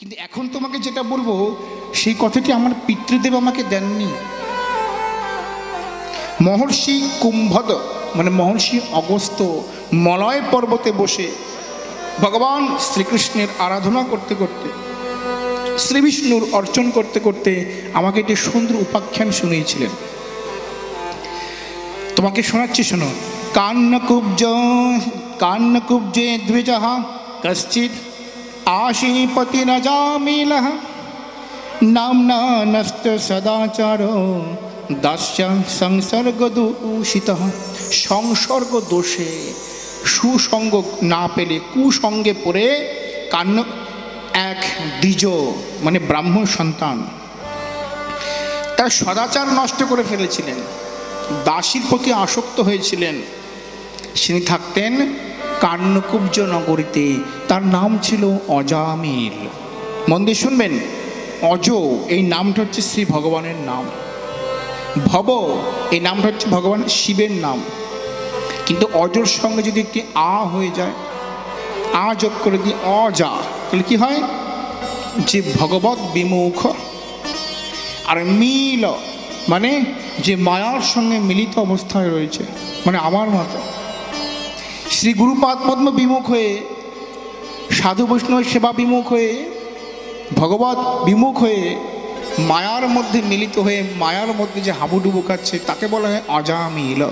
কিন্তু এখন তোমাকে যেটা বলবো সেই কথাটি আমার পিতৃদেব আমাকে দেননি। মহর্ষি কুম্ভদ মানে মহর্ষি অগস্ত্য মলয় পর্বতে বসে ভগবান শ্রীকৃষ্ণের আরাধনা করতে করতে, শ্রী বিষ্ণুর অর্চন করতে করতে আমাকে একটি সুন্দর উপাখ্যান শুনিয়েছিলেন। তোমাকে শোনাচ্ছি, শোনো। কান্নকুব্জে দ্বিজঃ কশ্চিৎ আশীপতিরজামিলঃ নাম্না নস্ত সদাচারো দাস্য সংসর্গদূষিতঃ। সংসর্গ দোষে সুসঙ্গ না পেলে কুসঙ্গে পড়ে কান্ন এক দ্বিজ মানে ব্রাহ্মণ সন্তান তার সদাচার নষ্ট করে ফেলেছিলেন, দাসীর প্রতি আসক্ত হয়েছিলেন। তিনি থাকতেন কান্নকুব্জ নগরীতে, তার নাম ছিল অজামিল। মন দিয়ে শুনবেন, অজ এই নামটা হচ্ছে শ্রী ভগবানের নাম, ভব এই নামটা হচ্ছে ভগবান শিবের নাম। কিন্তু অজর সঙ্গে যদি একটি আ হয়ে যায়, আ যোগ করে দিই অজা, তাহলে কি হয়? যে ভগবত বিমুখ। আর মিল মানে যে মায়ার সঙ্গে মিলিত অবস্থায় রয়েছে, মানে আমার মতো শ্রী গুরুপাদ পদ্ম বিমুখ হয়ে, সাধু বৈষ্ণব সেবা বিমুখ হয়ে, ভগবত বিমুখ হয়ে, মায়ার মধ্যে মিলিত হয়ে মায়ার মধ্যে যে হাবুডুবু খাচ্ছে তাকে বলা হয় অজামিল।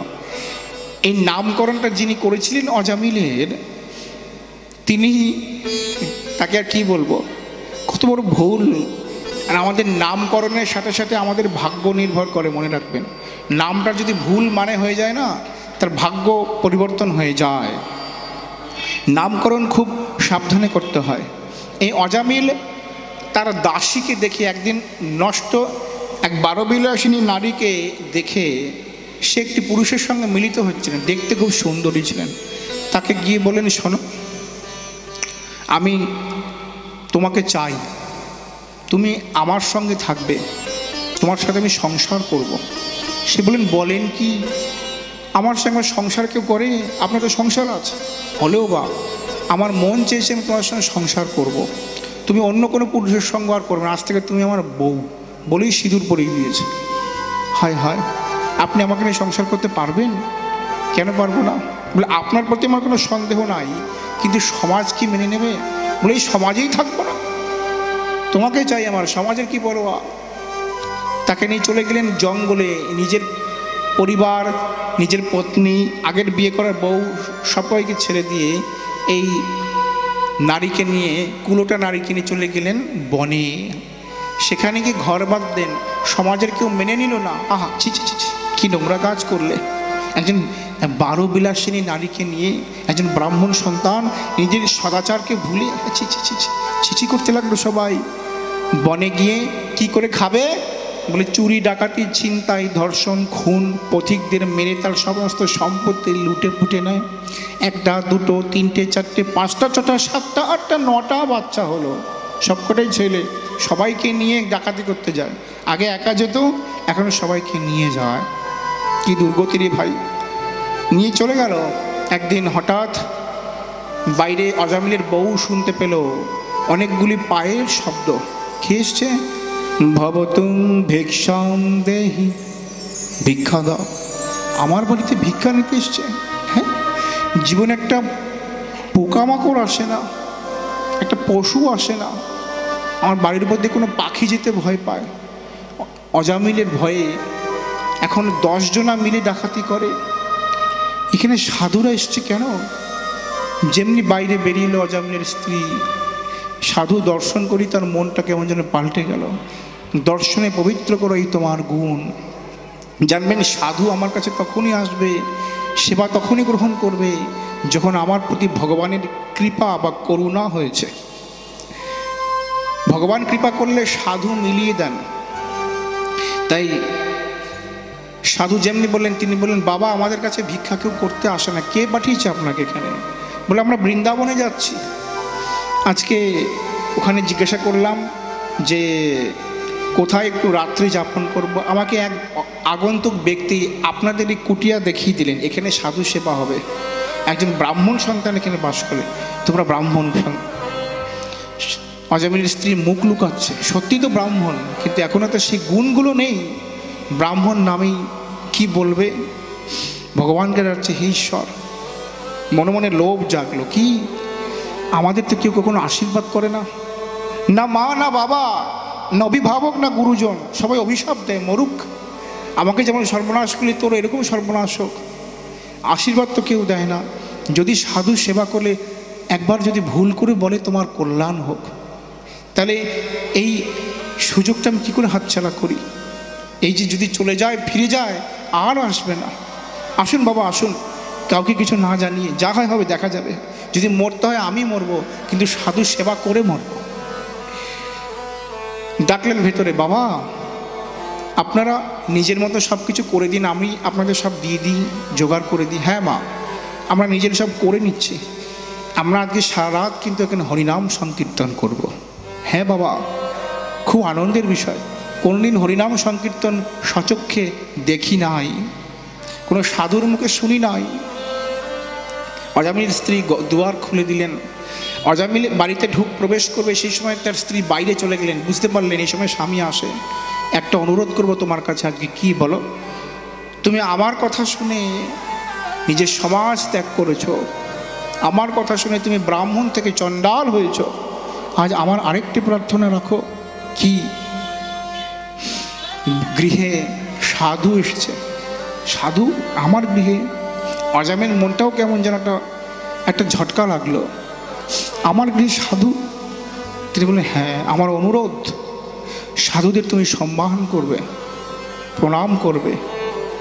এই নামকরণটা যিনি করেছিলেন অজামিলের, তিনি, তাকে আর কি বলবো, কত বড় ভুল। আর আমাদের নামকরণের সাথে সাথে আমাদের ভাগ্য নির্ভর করে, মনে রাখবেন। নামটা যদি ভুল মানে হয়ে যায় না, তার ভাগ্য পরিবর্তন হয়ে যায়। নামকরণ খুব সাবধানে করতে হয়। এই অজামিল তার দাসীকে দেখে, একদিন নষ্ট এক 12 বিলাসিনী নারীকে দেখে সে একটি পুরুষের সঙ্গে মিলিত হচ্ছিলেন, দেখতে খুব সুন্দরী ছিলেন। তাকে গিয়ে বলেন, শোনো, আমি তোমাকে চাই, তুমি আমার সঙ্গে থাকবে, তোমার সাথে আমি সংসার করব। সে বলেন কি, আমার সঙ্গে সংসার কেউ করে? আপনার তো সংসার আছে, হলেও বা আমার মন চেয়েছে আমি তোমার সঙ্গে সংসার করব। তুমি অন্য কোনো পুরুষের সঙ্গে আর করবে না, আজ থেকে তুমি আমার বউ বলেই সিঁদুর পরিয়ে দিয়েছে। হায় হায়, আপনি আমাকে নিয়ে সংসার করতে পারবেন? কেন পারবো না? বলে, আপনার প্রতি আমার কোনো সন্দেহ নাই, কিন্তু সমাজ কি মেনে নেবে? বলে, এই সমাজেই থাকবো না, তোমাকে চাই, আমার সমাজের কি পরোয়া। তাকে নিয়ে চলে গেলেন জঙ্গলে। নিজের পরিবার, নিজের পত্নী, আগের বিয়ে করার বউ সবাইকে ছেড়ে দিয়ে এই নারীকে নিয়ে, কুলোটা নারীকে নিয়ে চলে গেলেন বনে। সেখানে গিয়ে ঘর বাঁধলেন। সমাজের কেউ মেনে নিল না। আহা, ছি ছি ছি, কি নোংরা কাজ করলে। একজন 12 বিলাসিনী নারীকে নিয়ে একজন ব্রাহ্মণ সন্তান নিজের সদাচারকে ভুলে ছি ছি ছি ছিছি করতে লাগলো সবাই। বনে গিয়ে কি করে খাবে? বলে, চুরি ডাকাতি ছিনতাই ধর্ষণ খুন, পথিকদের মেরে তার সমস্ত সম্পত্তি লুটে ফুটে নেয়। 1টা 2টো 3টে 4টে 5টা 6টা 7টা 8টা 9টা বাচ্চা হলো, সবকটাই ছেলে। সবাইকে নিয়ে ডাকাতি করতে যায়। আগে একা যেত, এখন সবাইকে নিয়ে যায়। কি দুর্গতি রে ভাই। নিয়ে চলে গেল। একদিন হঠাৎ বাইরে অজামিলের বউ শুনতে পেল অনেকগুলি পায়ের শব্দ। কে এসছে? ভবতুম ভিক্ষাম দেহি, ভিক্ষা দাও। আমার বাড়িতে ভিক্ষা নিতে এসছে? হ্যাঁ, জীবনে একটা পোকামাকড় আসে না, একটা পশু আসে না, আমার বাড়ির মধ্যে কোনো পাখি যেতে ভয় পায়। অজামিলের ভয়ে এখন 10 জনা মিলে ডাকাতি করে। এখানে সাধুরা এসছে কেন? যেমনি বাইরে বেরিয়ে এলো অজামিলের স্ত্রী, সাধু দর্শন করি তার মনটা কেমন যেন পাল্টে গেল। দর্শনে পবিত্র করো এই তোমার গুণ। জানবেন, সাধু আমার কাছে তখনই আসবে, সেবা তখনই গ্রহণ করবে যখন আমার প্রতি ভগবানের কৃপা বা করুণা হয়েছে। ভগবান কৃপা করলে সাধু মিলিয়ে দেন। তাই সাধু যেমনি বললেন, তিনি বললেন, বাবা আমাদের কাছে ভিক্ষা কেউ করতে আসে না। কে পাঠিয়েছে আপনাকে এখানে? বলে, আমরা বৃন্দাবনে যাচ্ছি। আজকে ওখানে জিজ্ঞাসা করলাম যে কোথায় একটু রাত্রি যাপন করব। আমাকে এক আগন্তুক ব্যক্তি আপনাদের এই কুটিয়া দেখিয়ে দিলেন, এখানে সাধু সেবা হবে। একজন ব্রাহ্মণ সন্তান এখানে বাস করে, তোমরা ব্রাহ্মণ। অজামিলের স্ত্রী মুখ লুকাচ্ছে, সত্যি তো ব্রাহ্মণ, কিন্তু এখনও তো সেই গুণগুলো নেই। ব্রাহ্মণ নামেই কি বলবে, ভগবানকে যাচ্ছে, হে ঈশ্বর। মনে মনে লোভ জাগলো, কি আমাদের তো কেউ কখনো আশীর্বাদ করে না, না মা না বাবা না অভিভাবক না গুরুজন, সবাই অভিশাপ দেয়, মরুক, আমাকে যেমন সর্বনাশ করলে তোর এরকম সর্বনাশ হোক। আশীর্বাদ তো কেউ দেয় না। যদি সাধু সেবা করলে একবার যদি ভুল করে বলে তোমার কল্যাণ হোক, তাহলে এই সুযোগটা আমি কী করে হাতছাড়া করি? এই যে যদি চলে যায়, ফিরে যায়, আর আসবে না। আসুন বাবা আসুন, কাউকে কিছু না জানিয়ে, যা হয় হবে দেখা যাবে। যদি মরতে হয় আমি মরবো, কিন্তু সাধু সেবা করে মরবো। ডাকলেন ভেতরে, বাবা আপনারা নিজের মতো সব কিছু করে দিন, আমি আপনাদের সব দিয়ে দিই, জোগাড় করে দিই। হ্যাঁ মা, আমরা নিজের সব করে নিচ্ছি, আমরা আজকে সারা রাত কিন্তু এখানে হরিনাম সংকীর্তন করব। হ্যাঁ বাবা, খুব আনন্দের বিষয়, কোনদিন হরিনাম সংকীর্তন সচক্ষে দেখি নাই, কোনো সাধুর মুখে শুনি নাই। অজামিল স্ত্রী দুয়ার খুলে দিলেন। অজামিল বাড়িতে প্রবেশ করবে, সেই সময় তার স্ত্রী বাইরে চলে গেলেন। বুঝতে পারলেন এই সময় স্বামী আসে। একটা অনুরোধ করব তোমার কাছে আজকে। কি বলো? তুমি আমার কথা শুনে নিজের সমাজ ত্যাগ করেছো, আমার কথা শুনে তুমি ব্রাহ্মণ থেকে চণ্ডাল হয়েছ। আজ আমার আরেকটি প্রার্থনা রাখো। কি? গৃহে সাধু এসছে, সাধু আমার গৃহে। অজামিল মনটাও কেমন যেন একটা ঝটকা লাগলো। আমার গৃহে সাধু? তিনি বললেন, হ্যাঁ, আমার অনুরোধ, সাধুদের তুমি সম্মান করবে, প্রণাম করবে,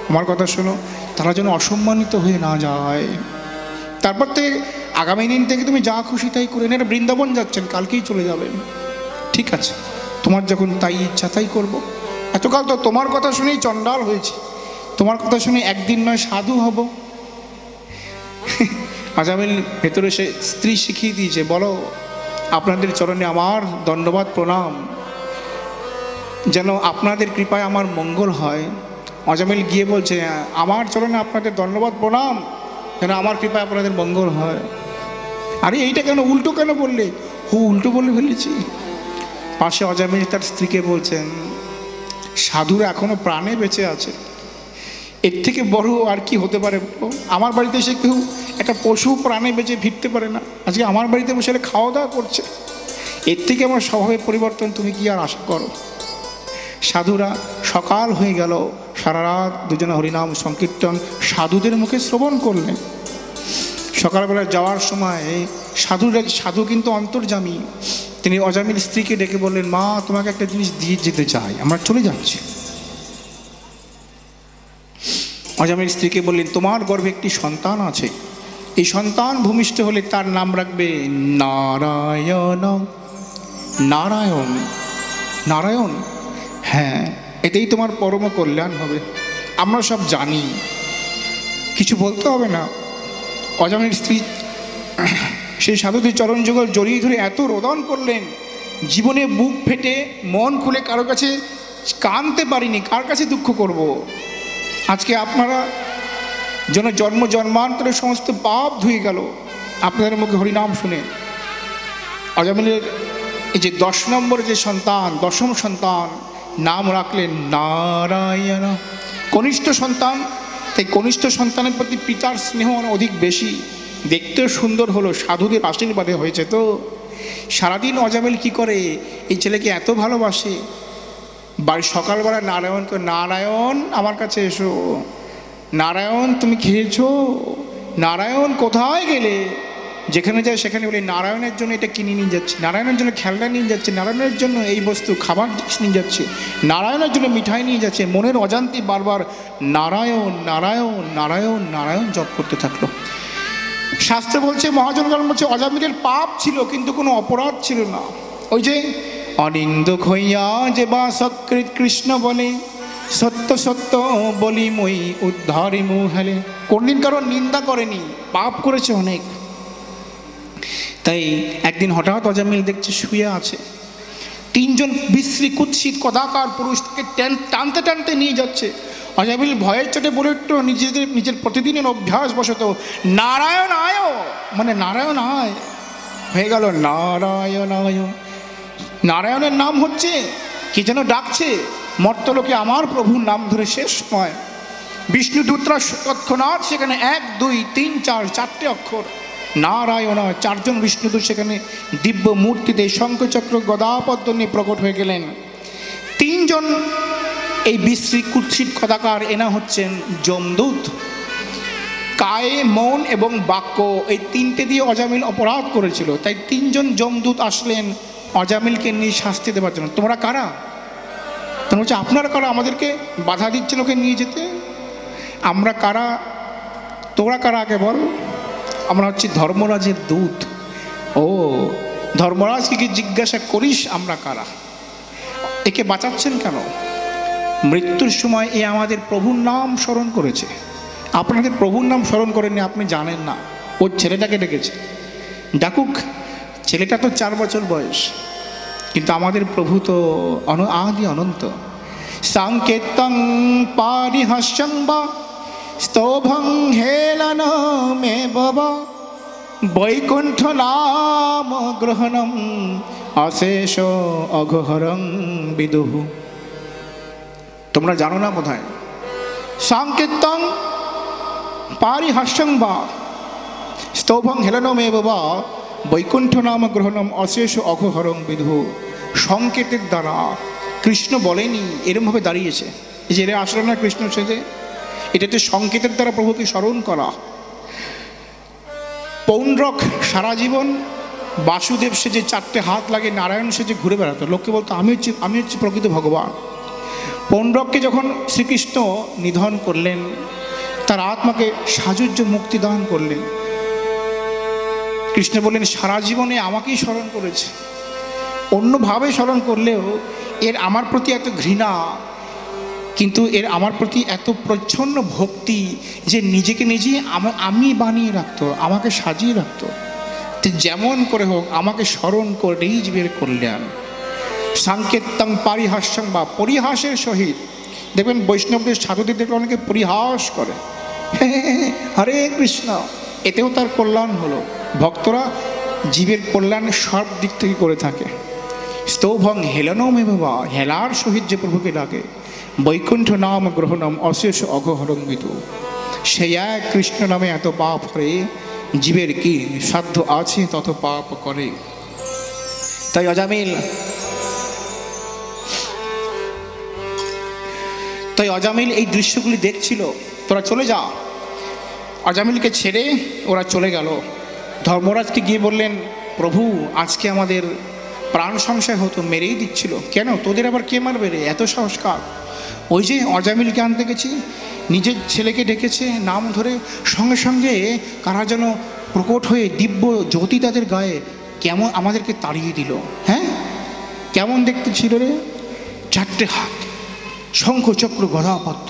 আমার কথা শোনো, তারা যেন অসম্মানিত হয়ে না যায়। তারপর থেকে আগামী দিন থেকে তুমি যা খুশি তাই করে নেন। বৃন্দাবন যাচ্ছেন, কালকেই চলে যাবেন, ঠিক আছে, তোমার যখন তাই ইচ্ছা তাই করব। এতকাল তো তোমার কথা শুনেই চণ্ডাল হয়েছে, তোমার কথা শুনে একদিন নয় সাধু হব। আজামিল ভেতরে সে স্ত্রী শিখিয়ে দিয়েছে, বলো আপনাদের চরণে আমার দণ্ডবাদ প্রণাম, যেন আপনাদের কৃপায় আমার মঙ্গল হয়। অজামিল গিয়ে বলছে, আমার চরণে আপনাদের ধন্যবাদ প্রণাম, যেন আমার কৃপায় আপনাদের মঙ্গল হয়। আরে এইটা কেন উল্টো কেন বললে? উল্টো বলে ফেলেছি। পাশে অজামিল তার স্ত্রীকে বলছেন, সাধুরা এখনো প্রাণে বেঁচে আছে, এর থেকে বড় আর কি হতে পারে? আমার বাড়িতে এসে কেউ একটা পশু প্রাণে বেঁচে ফিরতে পারে না, আজকে আমার বাড়িতে বসে খাওয়া দাওয়া করছে, এর থেকে আমার স্বভাবের পরিবর্তন তুমি কি আর আশা করো? সাধুরা সকাল হয়ে গেল, সারা রাত দুজনে হরিনাম সংকীর্তন সাধুদের মুখে শ্রবণ করলেন। সকালবেলা যাওয়ার সময় সাধু কিন্তু অন্তর্যামী, তিনি অজামিল স্ত্রীকে ডেকে বললেন, মা তোমাকে একটা জিনিস দিয়ে যেতে চাই, আমরা চলে যাচ্ছি। অজামিল স্ত্রীকে বললেন, তোমার গর্ভে একটি সন্তান আছে, এই সন্তান ভূমিষ্ঠ হলে তার নাম রাখবে নারায়ণ। নারায়ণ? নারায়ণ? হ্যাঁ, এতেই তোমার পরম কল্যাণ হবে, আমরা সব জানি, কিছু বলতে হবে না। অজামিল স্ত্রী সেই সাধুদের চরণ যুগল জড়িয়ে ধরে এত রোদন করলেন, জীবনে বুক ফেটে মন খুলে কারো কাছে কাঁদতে পারিনি, কার কাছে দুঃখ করব। আজকে আপনারা যেন জন্ম জন্মান্তরের সমস্ত পাপ ধুয়ে গেল আপনাদের মুখে হরিনাম শুনে। অজামিলের এই যে 10 নম্বর যে সন্তান, 10ম সন্তান, নাম রাখলেন নারায়ণ। কনিষ্ঠ সন্তান, তাই কনিষ্ঠ সন্তানের প্রতি পিতার স্নেহ অধিক বেশি, দেখতেও সুন্দর হলো, সাধুদের আশীর্বাদে হয়েছে। তো সারাদিন অজামিল কি করে, এই ছেলেকে এত ভালোবাসে, বাড়ি সকালবেলা নারায়ণকে, নারায়ণ আমার কাছে এসো, নারায়ণ তুমি খেয়েছো, নারায়ণ কোথায় গেলে, যেখানে যায় সেখানে বলি নারায়ণের জন্য এটা কিনে নিয়ে যাচ্ছে, নারায়ণের জন্য খেলনা নিয়ে যাচ্ছে, নারায়ণের জন্য এই বস্তু খাবার জিনিস নিয়ে যাচ্ছে, নারায়ণের জন্য মিঠাই নিয়ে যাচ্ছে। মনের অজান্তে বারবার নারায়ণ নারায়ণ নারায়ণ নারায়ণ জপ করতে থাকলো। শাস্ত্র বলছে, মহাজনগণ বলছে, অজামিলের পাপ ছিল কিন্তু কোনো অপরাধ ছিল না। ওই যে অনিন্দ খইয়া যে বা সকৃত কৃষ্ণ বলে, সত্য সত্য বলি মই উদ্ধারি মুহেলে, কোনদিন কারণ নিন্দা করেনি, পাপ করেছে অনেক। তাই একদিন হঠাৎ অজামিল দেখছে শুয়ে আছে, 3 জন বিশ্রী কুৎসিত কদাকার পুরুষ তাকে টানতে টানতে নিয়ে যাচ্ছে। অজামিল ভয়ের চোটে বলে একটু নিজের প্রতিদিনের অভ্যাস বশত, নারায়ণ আয়, মানে নারায়ণ আয়, হয়ে গেল নারায়ণ আয়। নারায়ণের নাম হচ্ছে, কি যেন ডাকছে মর্তলোকে আমার প্রভুর নাম ধরে শেষ নয়। বিষ্ণুদূতরা তৎক্ষণাৎ সেখানে 1 2 3 4 4টে অক্ষর নারায়ণ, 4জন বিষ্ণুদূত সেখানে দিব্য মূর্তিতে শঙ্খচক্র গদাপদ্ম নিয়ে প্রকট হয়ে গেলেন। 3জন এই বিশ্রী কুৎসিত কদাকার, এনা হচ্ছেন যমদূত। কায়ে, মন এবং বাক্য, এই 3টে দিয়ে অজামিল অপরাধ করেছিল, তাই 3জন যমদূত আসলেন অজামিলকে নিয়ে শাস্তি দেওয়ার জন্য। তোমরা কারা? তোমরা হচ্ছে আপনারা কারা আমাদেরকে বাধা দিচ্ছেন ওকে নিয়ে যেতে? আমরা কারা? তোরা কারা আগে বল। আমরা হচ্ছে ধর্মরাজের দূত। ও, ধর্মরাজকে কি জিজ্ঞাসা করিস আমরা কারা? একে বাঁচাচ্ছেন কেন? মৃত্যুর সময় এ আমাদের প্রভুর নাম স্মরণ করেছে। আপনাদের প্রভুর নাম স্মরণ করেননি, আপনি জানেন না। ওর ছেলেটাকে ডেকেছে, ডাকুক। ছেলেটা তো 4 বছর বয়স, কিন্তু আমাদের প্রভু তো আদি অনন্ত। সাংকেতং পারিহাস্যং বা স্তোভং হেলন মে বাবা বৈকুণ্ঠ নাম গ্রহণম অশেষ অঘহরং বিদুঃ। তোমরা জানো না বোধহয়। সাংকেতং পারিহাস্যং বা স্তোভং হেলন মে বাবা বৈকুণ্ঠ নাম গ্রহণম অশেষ অঘহরং বিদুঃ। সংকেতের দ্বারা কৃষ্ণ বলেনি, এরমভাবে দাঁড়িয়েছে। এই যে এরা আসলো না কৃষ্ণ সেজে, এটা হচ্ছে সংকেতের দ্বারা প্রভুকে স্মরণ করা। পৌণ্ড্রক সারা জীবন বাসুদেব সেজে 4টে হাত লাগে নারায়ণ সেজে ঘুরে বেড়াতো, লোককে বলতো আমি হচ্ছে প্রকৃত ভগবান। পৌণ্ড্রককে যখন শ্রীকৃষ্ণ নিধন করলেন, তার আত্মাকে সাজুজ্য মুক্তি দান করলেন। কৃষ্ণ বললেন সারা জীবনে আমাকেই স্মরণ করেছে, অন্যভাবে স্মরণ করলেও এর আমার প্রতি এত ঘৃণা, কিন্তু এর আমার প্রতি এত প্রচ্ছন্ন ভক্তি যে নিজেকে নিজে আমি বানিয়ে রাখতো, আমাকে সাজিয়ে রাখতো। তো যেমন করে হোক আমাকে স্মরণ করেই জীবের কল্যাণ। সাংকেতং পারিহাস্যং বা পরিহাসের সহিত, দেখবেন বৈষ্ণবদের সাধুদের দেখলে অনেকে পরিহাস করে, হরে কৃষ্ণ, এতেও তার কল্যাণ হলো। ভক্তরা জীবের কল্যাণ সব দিক থেকে করে থাকে। স্তোভং হেলনমে বাবা, হেলার সহিত যে প্রভুকে ডাকে, বৈকুণ্ঠ নাম গ্রহণম অশেষ অঘহরং বিদুঃ। সেই এক কৃষ্ণ নামে এত পাপ করে, জীবের কি সাধ্য আছে তত পাপ করে। তাই অজামিল এই দৃশ্যগুলি দেখছিল। তোরা চলে যা। অজামিলকে ছেড়ে ওরা চলে গেল। ধর্মরাজকে গিয়ে বললেন, প্রভু আজকে আমাদের প্রাণ সংশয় হতো, মেরেই দিচ্ছিল। কেন? তোদের আবার কে মারবে রে, এত সংস্কার? ওই যে অজামিলকে আনতে গেছি, নিজের ছেলেকে ডেকেছে নাম ধরে, সঙ্গে সঙ্গে কারা যেন প্রকট হয়ে দিব্য জ্যোতি তাদের গায়ে কেমন আমাদেরকে তাড়িয়ে দিল। হ্যাঁ, কেমন দেখতে ছিল রে? 4টে হাত, শঙ্খ চক্র গদা পদ্ম।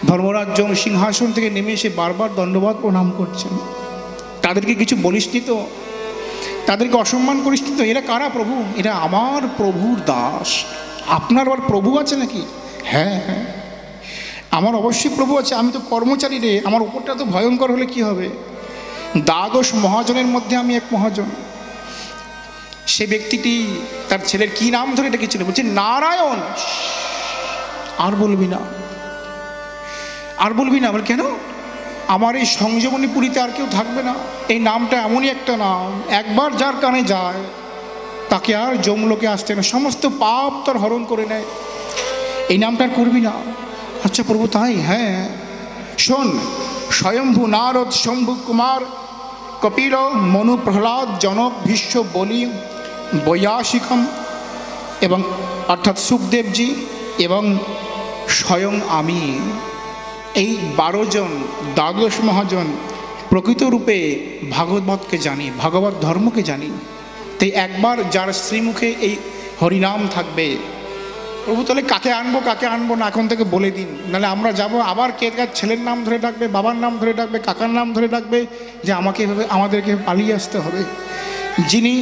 ধর্মরাজ সিংহাসন থেকে নেমে এসে বারবার দণ্ডবাদ প্রণাম করছেন। তাদেরকে কিছু বলিসনি তো, তাদেরকে অসম্মান করিসনি তো? এরা কারা প্রভু? এরা আমার প্রভুর দাস। আপনার আবার প্রভু আছে নাকি? হ্যাঁ হ্যাঁ, আমার অবশ্যই প্রভু আছে, আমি তো কর্মচারী রে। আমার উপরটা তো ভয়ঙ্কর হলে কি হবে? দ্বাদশ মহাজনের মধ্যে আমি এক মহাজন। সে ব্যক্তিটি তার ছেলের কি নাম ধরে ডেকেছিল? বলছে নারায়ণ। আর বলবি না, আর বলবি না। বল কেন? আমার এই সংযমনীপুরীতে আর কেউ থাকবে না। এই নামটা এমনই একটা নাম, একবার যার কানে যায় তাকে আর যমলোকে আসতে না, সমস্ত পাপ তার হরণ করে নেয়। এই নামটা আর করবি না। আচ্ছা প্রভু তাই? হ্যাঁ শোন, স্বয়ম্ভু নারদ, শম্ভু কুমার, কপিল, মনু, প্রহ্লাদ, জনক, ভীষ্ম, বলি, বৈয়াসিকম এবং অর্থাৎ সুখদেবজি এবং স্বয়ং আমি, এই 12 জন দ্বাদশ মহাজন প্রকৃত রূপে ভাগবতকে জানি, ভাগবত ধর্মকে জানি। তাই একবার যার শ্রীমুখে এই হরিনাম থাকবে, প্রভু তাহলে কাকে আনবো না এখন থেকে বলে দিন, নাহলে আমরা যাব আবার কে কার ছেলের নাম ধরে ডাকবে, বাবার নাম ধরে ডাকবে, কাকার নাম ধরে ডাকবে, যে আমাকে এভাবে আমাদেরকে পালিয়ে আসতে হবে। যিনি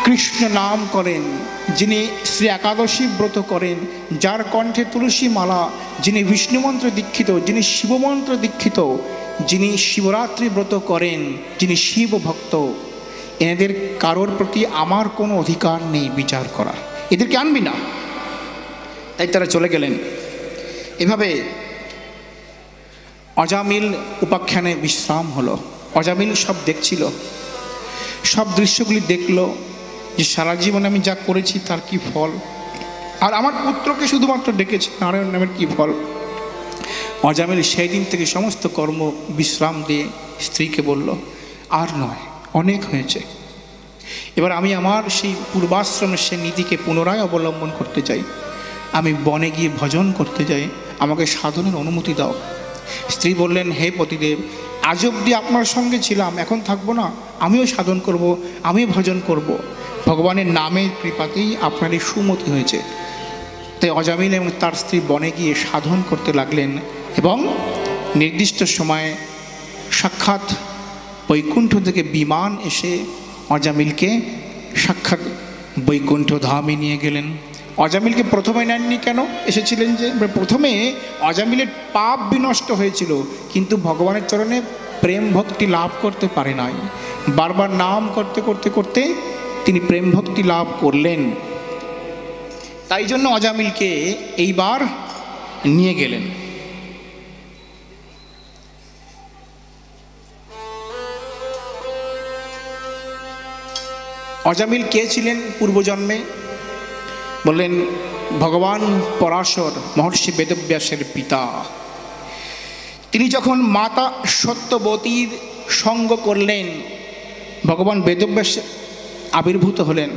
কৃষ্ণ নাম করেন, যিনি শ্রী একাদশী ব্রত করেন, যার কণ্ঠে তুলসী মালা, যিনি বিষ্ণুমন্ত্র দীক্ষিত, যিনি শিবমন্ত্র দীক্ষিত, যিনি শিবরাত্রি ব্রত করেন, যিনি শিব ভক্ত, এদের কারোর প্রতি আমার কোনো অধিকার নেই বিচার করা, এদেরকে আনবি না। তাই তারা চলে গেলেন। এভাবে অজামিল উপাখ্যানে বিশ্রাম হলো। অজামিল সব দেখছিল, সব দৃশ্যগুলি দেখলো যে সারা জীবনে আমি যা করেছি তার কি ফল, আর আমার পুত্রকে শুধুমাত্র ডেকেছে নারায়ণ নামের কি ফল। অজামিল সেই দিন থেকে সমস্ত কর্ম বিশ্রাম দিয়ে স্ত্রীকে বলল, আর নয়, অনেক হয়েছে, এবার আমি আমার সেই পূর্বাশ্রমের সেই নীতিকে পুনরায় অবলম্বন করতে চাই। আমি বনে গিয়ে ভজন করতে যাই, আমাকে সাধনের অনুমতি দাও। স্ত্রী বললেন, হে পতিদেব, আজ অবধি আপনার সঙ্গে ছিলাম, এখন থাকবো না, আমিও সাধন করব, আমিও ভজন করব। ভগবানের নামের কৃপাতেই আপনার এই সুমতি হয়েছে। তাই অজামিল এবং তার স্ত্রী বনে গিয়ে সাধন করতে লাগলেন এবং নির্দিষ্ট সময়ে সাক্ষাৎ বৈকুণ্ঠ থেকে বিমান এসে অজামিলকে সাক্ষাৎ বৈকুণ্ঠ ধামে নিয়ে গেলেন। অজামিলকে প্রথমে নেননি কেন? এসেছিলেন যে প্রথমে অজামিলের পাপ বিনষ্ট হয়েছিল, কিন্তু ভগবানের চরণে প্রেম ভক্তি লাভ করতে পারে নাই। বারবার নাম করতে করতে করতে তিনি প্রেম ভক্তি লাভ করলেন। তাই জন্য অজামিলকে এইবার নিয়ে গেলেন। অজামিল কে ছিলেন পূর্বজন্মে? বললেন ভগবান পরাশর মহর্ষি বেদব্যাসের পিতা। তিনি যখন মাতা সত্যবতীর সঙ্গ করলেন, ভগবান বেদব্যাস আবির্ভূত হলেন।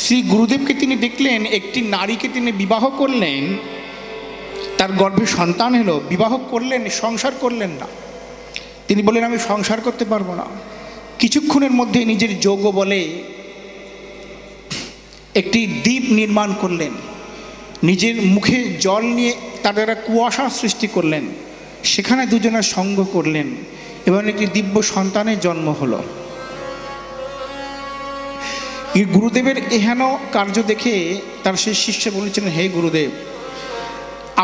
শ্রী গুরুদেবকে তিনি দেখলেন, একটি নারীকে তিনি বিবাহ করলেন, তার গর্ভে সন্তান এলো, বিবাহ করলেন, সংসার করলেন না। তিনি বললেন আমি সংসার করতে পারবো না। কিছুক্ষণের মধ্যে নিজের যোগ বলে একটি দ্বীপ নির্মাণ করলেন, নিজের মুখে জল নিয়ে তার দ্বারা কুয়াশা সৃষ্টি করলেন, সেখানে দুজনের সঙ্গ করলেন এবং একটি দিব্য সন্তানের জন্ম হলো। এই গুরুদেবের এহেন কার্য দেখে তার সেই শিষ্য বলেছিলেন, হে গুরুদেব,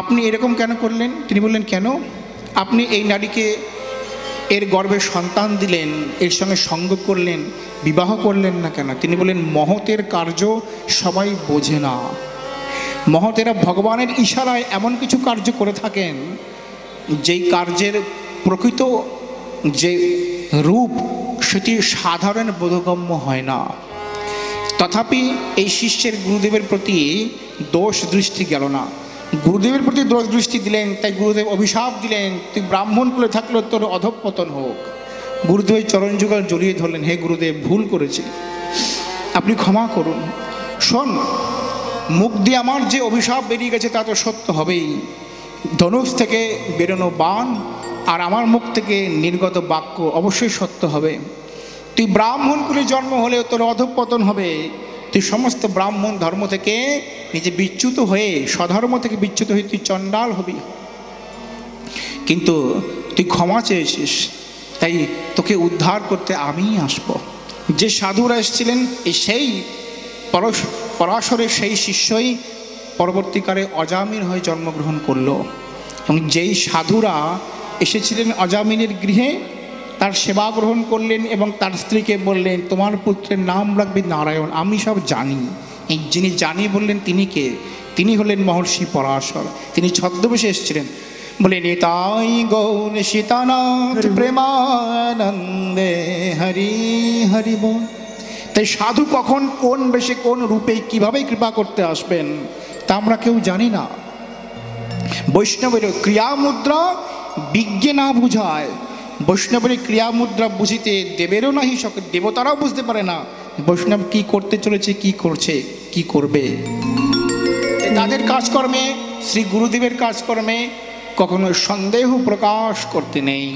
আপনি এরকম কেন করলেন? তিনি বললেন, কেন? আপনি এই নারীকে এর গর্ভে সন্তান দিলেন, এর সঙ্গে সঙ্গ করলেন, বিবাহ করলেন না কেন? তিনি বললেন, মহতের কার্য সবাই বোঝে না। মহতেরা ভগবানের ইশারায় এমন কিছু কার্য করে থাকেন যেই কার্যের প্রকৃত যে রূপ সেটি সাধারণ বোধগম্য হয় না। তথাপি এই শিষ্যের গুরুদেবের প্রতি দোষ দৃষ্টি গেল না, গুরুদেবের প্রতি দোষ দৃষ্টি দিলেন। তাই গুরুদেব অভিশাপ দিলেন, তুই ব্রাহ্মণ কুলে থাকলেও তোর অধঃপতন হোক। গুরুদেবের চরণ যুগল জড়িয়ে ধরলেন, হে গুরুদেব, ভুল করেছি, আপনি ক্ষমা করুন। শোন, মুখ দিয়ে আমার যে অভিশাপ বেরিয়ে গেছে তা তো সত্য হবেই। ধনুষ থেকে বেরোনো বাণ আর আমার মুখ থেকে নির্গত বাক্য অবশ্যই সত্য হবে। তুই ব্রাহ্মণ কুলে জন্ম হলেও তোর অধঃপতন হবে। তুই সমস্ত ব্রাহ্মণ ধর্ম থেকে নিজে বিচ্যুত হয়ে, স্বধর্ম থেকে বিচ্যুত হয়ে তুই চণ্ডাল হবি। কিন্তু তুই ক্ষমা চেয়েছিস, তাই তোকে উদ্ধার করতে আমিই আসব। যে সাধুরা এসেছিলেন, সেই পরাশরের সেই শিষ্যই পরবর্তীকালে অজামিল হয়ে জন্মগ্রহণ করলো। এবং যেই সাধুরা এসেছিলেন অজামিলের গৃহে, তার সেবা গ্রহণ করলেন এবং তার স্ত্রীকে বললেন, তোমার পুত্রের নাম রাখবি নারায়ণ। আমি সব জানি। এই যিনি জানি বললেন তিনি কে? তিনি হলেন মহর্ষি পরাশর। তিনি ছদ্মবেশে এসেছিলেন। বলে নিতাই গৌর সীতানাথ প্রেমানন্দে হরি হরি বল। তাই সাধু কখন কোন বেশে কোন রূপে কিভাবে কৃপা করতে আসবেন তা আমরা কেউ জানি না। বৈষ্ণবের ক্রিয়ামুদ্রা বিজ্ঞে না বুঝায়। বৈষ্ণবের ক্রিয়ামুদ্রা বুঝিতে দেবেরও নাহি সকল, দেবতারাও বুঝতে পারে না বৈষ্ণব কি করতে চলেছে, কি করছে, কি করবে। তাদের কাজকর্মে, শ্রী গুরুদেবের কাজকর্মে কখনো সন্দেহ প্রকাশ করতে নেই।